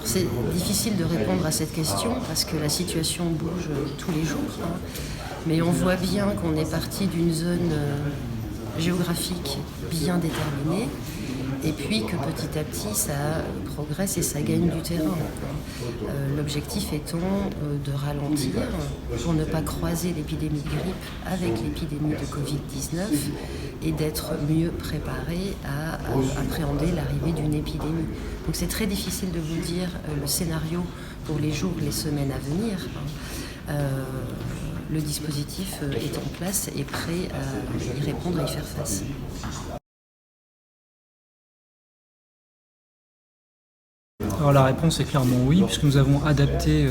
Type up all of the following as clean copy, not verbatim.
C'est difficile de répondre à cette question parce que la situation bouge tous les jours, hein. Mais on voit bien qu'on est parti d'une zone géographique bien déterminée et puis que petit à petit ça progresse et ça gagne du terrain. L'objectif étant de ralentir pour ne pas croiser l'épidémie de grippe avec l'épidémie de Covid-19 et d'être mieux préparé à appréhender l'arrivée d'une épidémie. Donc c'est très difficile de vous dire le scénario pour les jours, les semaines à venir. Le dispositif est en place et prêt à y répondre et y faire face. Alors la réponse est clairement oui, puisque nous avons adapté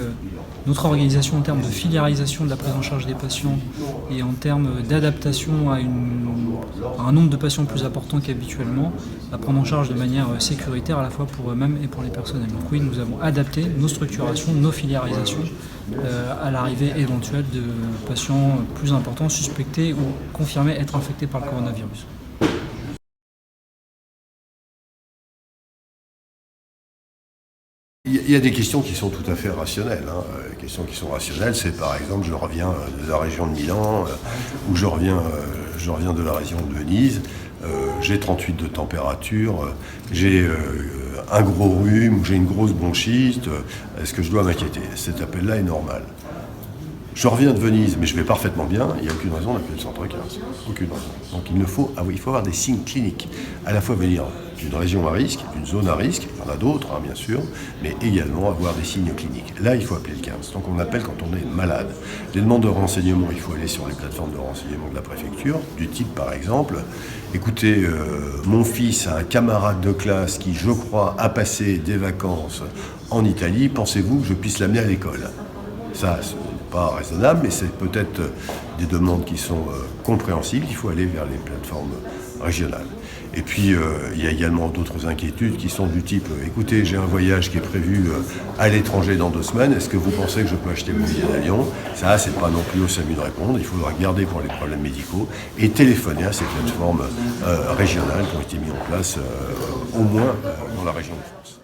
notre organisation en termes de filiarisation de la prise en charge des patients et en termes d'adaptation à un nombre de patients plus important qu'habituellement, à prendre en charge de manière sécuritaire à la fois pour eux-mêmes et pour les personnels. Donc oui, nous avons adapté nos structurations, nos filiarisations à l'arrivée éventuelle de patients plus importants suspectés ou confirmés être infectés par le coronavirus. Il y a des questions qui sont tout à fait rationnelles. Les questions qui sont rationnelles, c'est par exemple, je reviens de la région de Milan, ou je reviens de la région de Venise, j'ai 38 de température, j'ai un gros rhume, ou j'ai une grosse bronchite, est-ce que je dois m'inquiéter? Cet appel-là est normal. Je reviens de Venise, mais je vais parfaitement bien, il n'y a aucune raison d'appeler le centre 15. Aucune raison. Donc il faut avoir des signes cliniques. À la fois venir d'une région à risque, d'une zone à risque, il y en a d'autres bien sûr, mais également avoir des signes cliniques. Là, il faut appeler le 15. Donc on appelle quand on est malade. Les demandes de renseignements, il faut aller sur les plateformes de renseignement de la préfecture, du type par exemple, écoutez, mon fils a un camarade de classe qui, je crois, a passé des vacances en Italie, pensez-vous que je puisse l'amener à l'école? Ça, c'est pas raisonnable, mais c'est peut-être des demandes qui sont compréhensibles. Il faut aller vers les plateformes régionales. Et puis, il y a également d'autres inquiétudes qui sont du type écoutez, j'ai un voyage qui est prévu à l'étranger dans 2 semaines, est-ce que vous pensez que je peux acheter mon billet d'avion? Ça, c'est pas non plus au SAMU de répondre, il faudra garder pour les problèmes médicaux et téléphoner à ces plateformes régionales qui ont été mises en place au moins dans la région de France.